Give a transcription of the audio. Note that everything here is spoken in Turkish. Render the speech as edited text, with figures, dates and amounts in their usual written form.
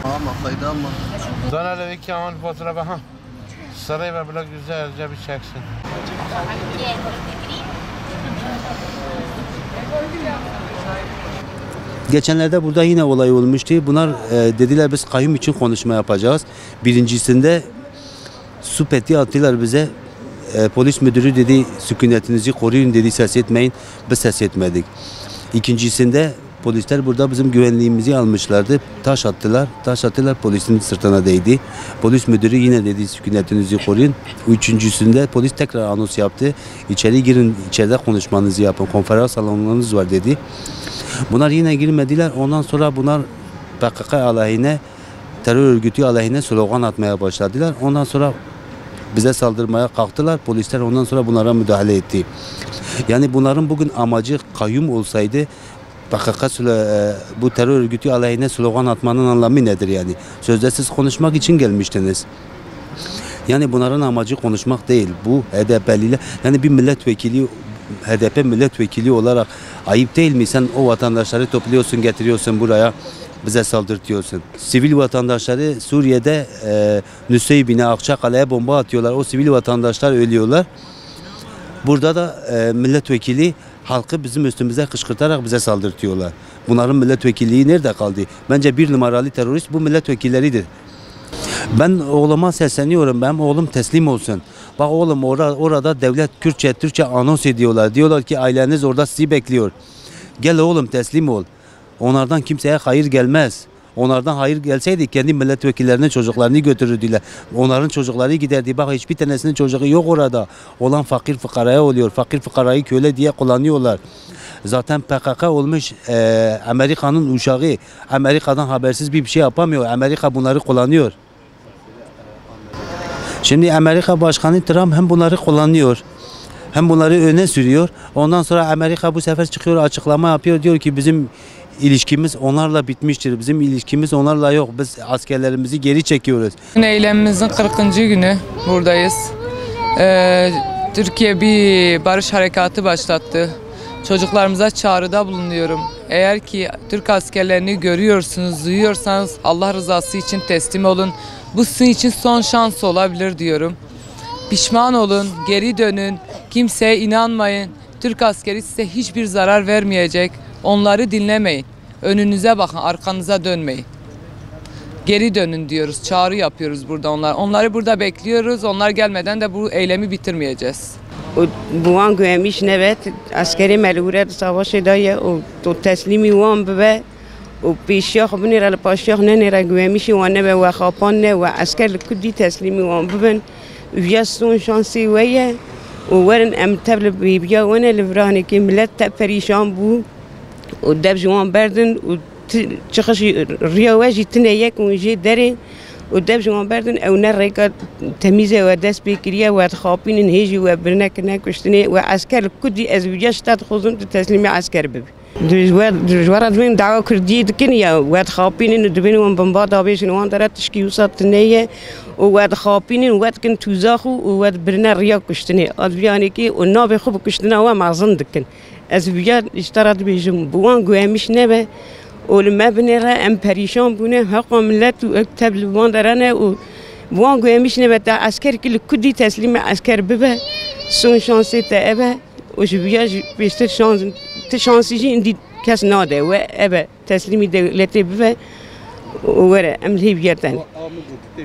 Ama fayda ama. Dönerler iki aman fotoğrafı ha. Sarayı ve böyle güzelce bir çeksin. Geçenlerde burada yine olay olmuştu. Bunlar dediler biz kayyum için konuşma yapacağız. Birincisinde Supet'i attılar bize. Polis müdürü dedi sükunetinizi koruyun dedi, ses etmeyin. Biz ses etmedik. İkincisinde polisler burada bizim güvenliğimizi almışlardı. Taş attılar. Taş attılar, polisin sırtına değdi. Polis müdürü yine dedi sükunetinizi koruyun. Üçüncüsünde polis tekrar anons yaptı. İçeri girin, içeride konuşmanızı yapın. Konferans salonlarınız var dedi. Bunlar yine girmediler. Ondan sonra bunlar PKK aleyhine, terör örgütü aleyhine slogan atmaya başladılar. Ondan sonra bize saldırmaya kalktılar. Polisler ondan sonra bunlara müdahale etti. Yani bunların bugün amacı kayyum olsaydı PKK bu terör örgütü aleyhine slogan atmanın anlamı nedir yani? Sözde siz konuşmak için gelmiştiniz. Yani bunların amacı konuşmak değil. Bu HDP'liler, yani bir milletvekili, HDP milletvekili olarak ayıp değil mi? Sen o vatandaşları topluyorsun, getiriyorsun buraya, bize saldırtıyorsun. Sivil vatandaşları Suriye'de Nüseybin'e, Akçakale'ye bomba atıyorlar. O sivil vatandaşlar ölüyorlar. Burada da milletvekili halkı bizim üstümüze kışkırtarak bize saldırtıyorlar. Bunların milletvekilliği nerede kaldı? Bence bir numaralı terörist bu milletvekilleridir. Ben oğluma sesleniyorum. Benim oğlum teslim olsun. Bak oğlum orada devlet Türkçe anons ediyorlar. Diyorlar ki aileniz orada sizi bekliyor. Gel oğlum teslim ol. Onlardan kimseye hayır gelmez. Onlardan hayır gelseydi kendi milletvekillerinin çocuklarını götürürdüler. Onların çocukları giderdi. Bak hiçbir tanesinin çocuğu yok orada. Olan fakir fıkaraya oluyor. Fakir fıkarayı köle diye kullanıyorlar. Zaten PKK olmuş Amerika'nın uşağı. Amerika'dan habersiz bir şey yapamıyor. Amerika bunları kullanıyor. Şimdi Amerika Başkanı Trump hem bunları kullanıyor, hem bunları öne sürüyor. Ondan sonra Amerika bu sefer çıkıyor, açıklama yapıyor. Diyor ki bizim ilişkimiz onlarla bitmiştir. Bizim ilişkimiz onlarla yok. Biz askerlerimizi geri çekiyoruz. Eylemimizin 40. günü buradayız. Türkiye bir barış harekatı başlattı. Çocuklarımıza çağrıda bulunuyorum. Eğer ki Türk askerlerini görüyorsunuz, duyuyorsanız Allah rızası için teslim olun. Bu sizin için son şans olabilir diyorum. Pişman olun, geri dönün, kimseye inanmayın. Türk askeri size hiçbir zarar vermeyecek. Onları dinlemeyin. Önünüze bakın, arkanıza dönmeyin. Geri dönün diyoruz, çağrı yapıyoruz burada onlar. Onları burada bekliyoruz. Onlar gelmeden de bu eylemi bitirmeyeceğiz. Buan güvenmiş evet askeri mecburiyet savaşı da o teslimi wan be o pişah bunira paşah ne nere güvenmiş wan ne ve xapan ne ve asker kudi teslimi wan ben son şansı ve o verin em tabl biya ve ne livrani ki millet te perişan bu o devjuan berdin o çıkış riyaji tneyek o jedere و دب جوان بردن او نرقا تمیزه و دست بکریه و خاپین هیجی و برنک نکشتنی و عسکر کدی از ویجاش تاد خودم تسلیم عسکر بب دجوارد من دعوا کردی دکنیا و خاپین دبین و بمباد آبیشن وان دارد تشکیوسات تنیه و خاپین و کن توزاخو و برنا ریا کشتنی از بیانی کی و ناب خوب کشتنی و معظم دکن از ویجا اشتراد بیجم بوان گویمش نبه ولما بنرى ام بريشان بونه حق ملت وكتب لبان درانه وان قويمش نبتا عسكر كل كدي تسليم عسكر ببه سون شانسي تأبه وش بياج بيشتر شانس تشانسي جي اندي كاس ناده و أبه تسليمي دولتي ببه ورا ام لهي بيرتن